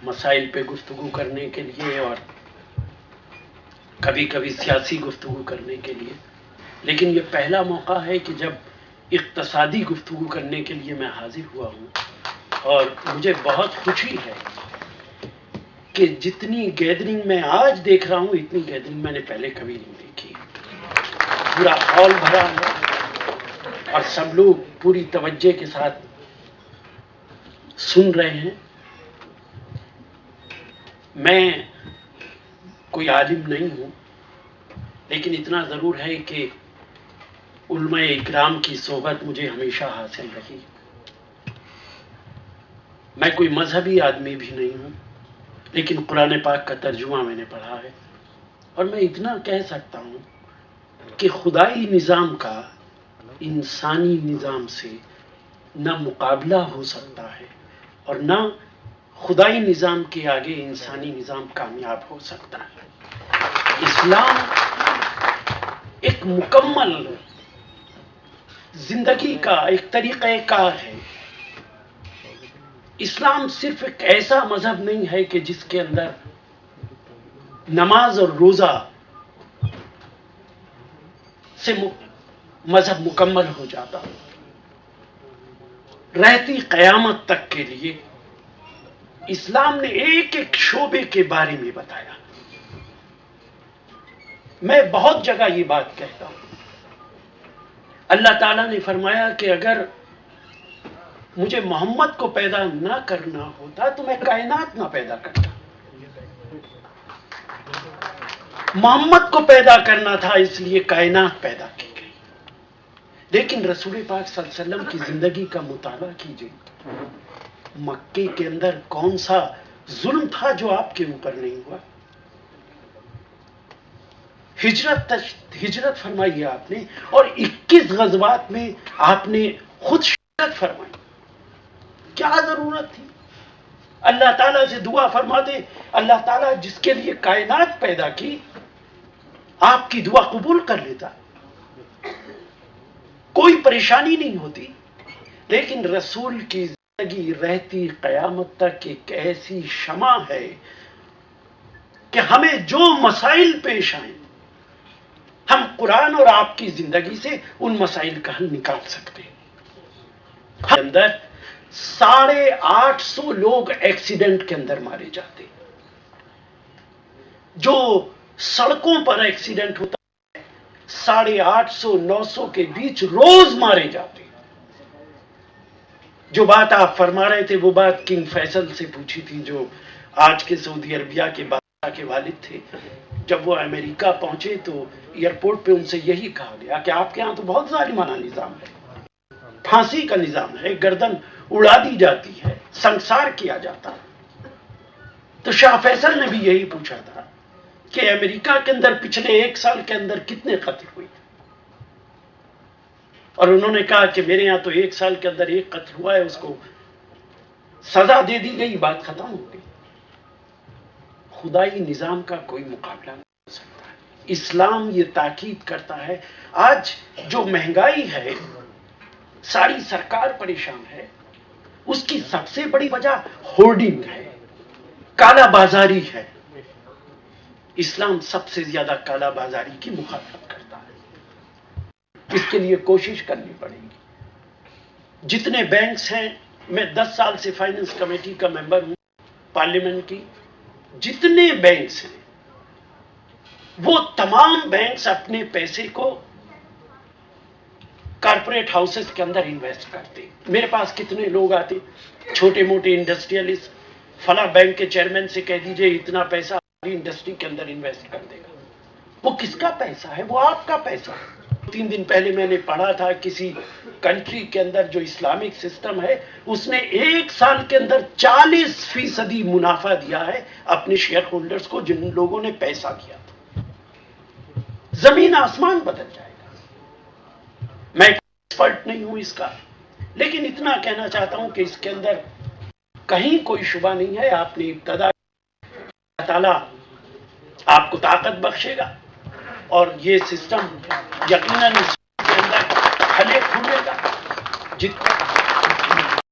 مسائل پہ گفتگو کرنے کے لیے اور کبھی کبھی سیاسی گفتگو کرنے کے لیے، لیکن یہ پہلا موقع ہے کہ جب اقتصادی گفتگو کرنے کے لیے میں حاضر ہوا ہوں، اور مجھے بہت خوشی ہے کہ جتنی گیدرنگ میں آج دیکھ رہا ہوں اتنی گیدرنگ میں نے پہلے کبھی نہیں دیکھی۔ پورا ہال بھرا ہے اور سب لوگ پوری توجہ کے ساتھ سن رہے ہیں۔ میں کوئی عالم نہیں ہوں، لیکن اتنا ضرور ہے کہ علماء اکرام کی صحبت مجھے ہمیشہ حاصل رہی۔ میں کوئی مذہبی آدمی بھی نہیں ہوں، لیکن قرآن پاک کا ترجمہ میں نے پڑھا ہے، اور میں اتنا کہہ سکتا ہوں کہ خدائی نظام کا انسانی نظام سے نہ مقابلہ ہو سکتا ہے، اور نہ خدائی نظام کے آگے انسانی نظام کامیاب ہو سکتا ہے۔ اسلام ایک مکمل زندگی کا ایک طریقہ کار ہے۔ اسلام صرف ایک ایسا مذہب نہیں ہے کہ جس کے اندر نماز اور روزہ سے مذہب مکمل ہو جاتا، رہتی قیامت تک کے لیے اسلام نے ایک ایک شعبے کے بارے میں بتایا۔ میں بہت جگہ یہ بات کہتا ہوں، اللہ تعالیٰ نے فرمایا کہ اگر مجھے محمد کو پیدا نہ کرنا ہوتا تو میں کائنات نہ پیدا کرتا۔ محمد کو پیدا کرنا تھا، اس لیے کائنات پیدا کی گئی۔ لیکن رسول پاک صلی اللہ علیہ وسلم کی زندگی کا مطالعہ کیجیے، مکے کے اندر کون سا ظلم تھا جو آپ کے اوپر نہیں ہوا؟ ہجرت فرمائی آپ نے، اور 21 غزوات میں آپ نے خود شرکت فرمائی۔ کیا ضرورت تھی؟ اللہ تعالیٰ سے دعا فرما دے، اللہ تعالیٰ جس کے لیے کائنات پیدا کی آپ کی دعا قبول کر لیتا، کوئی پریشانی نہیں ہوتی۔ لیکن رسول کی زندگی رہتی قیامت تک ایک ایسی شمع ہے کہ ہمیں جو مسائل پیش آئیں ہم قرآن اور آپ کی زندگی سے ان مسائل کا حل نکال سکتے ہیں۔ اندر 850 لوگ ایکسیڈنٹ کے اندر مارے جاتے، جو سڑکوں پر ایکسیڈنٹ ہوتا ہے 850 900 کے بیچ روز مارے جاتے۔ جو بات آپ فرما رہے تھے وہ بات کنگ فیصل سے پوچھی تھی، جو آج کے سعودی عربیہ کے بادشاہ کے والد تھے۔ جب وہ امریکہ پہنچے تو ایئرپورٹ پہ ان سے یہی کہا گیا کہ آپ کے ہاں تو بہت ظالمانہ نظام ہے، پھانسی کا نظام ہے، گردن اڑا دی جاتی ہے، سنسار کیا جاتا ہے۔ تو شاہ فیصل نے بھی یہی پوچھا تھا کہ امریکہ کے اندر پچھلے 1 سال کے اندر کتنے قتل ہوئے، اور انہوں نے کہا کہ میرے یہاں تو 1 سال کے اندر 1 قتل ہوا ہے، اس کو سزا دے دی گئی، بات ختم ہو گئی۔ خدائی نظام کا کوئی مقابلہ نہیں ہو سکتا ہے۔ اسلام یہ تاکید کرتا ہے، آج جو مہنگائی ہے، ساری سرکار پریشان ہے، اس کی سب سے بڑی وجہ ہورڈنگ ہے، کالا بازاری ہے۔ اسلام سب سے زیادہ کالا بازاری کی مخالفت کرتا ہے۔ اس کے لیے کوشش کرنی پڑے گی۔ جتنے بینکس ہیں، میں 10 سال سے فائنانس کمیٹی کا ممبر ہوں پارلیمنٹ کی، جتنے بینکس ہیں وہ تمام بینکس اپنے پیسے کو کارپوریٹ ہاؤسز کے اندر انویسٹ کرتے۔ میرے پاس کتنے لوگ آتے، چھوٹے موٹے انڈسٹریلسٹ، فلاں بینک کے چیئرمین سے کہہ دیجئے اتنا پیسہ ہماری انڈسٹری کے اندر انویسٹ کر دے گا۔ وہ کس کا پیسہ ہے؟ وہ آپ کا پیسہ ہے۔ 3 دن پہلے میں نے پڑھا تھا کسی کنٹری کے اندر جو اسلامک سسٹم ہے، اس نے 1 سال کے اندر 40% منافع دیا ہے اپنے شیئر ہولڈرز کو، جن لوگوں نے پیسہ دیا تھا۔ زمین آسمان بدل جائے گا۔ میں ایکسپرٹ نہیں ہوں اس کا، لیکن اتنا کہنا چاہتا ہوں کہ اس کے اندر کہیں کوئی شبہ نہیں ہے۔ آپ نے ابتدا، اللہ تعالیٰ آپ کو طاقت بخشے گا، اور یہ سسٹم یقیناً اس کے اندر کھلے کھلے گا۔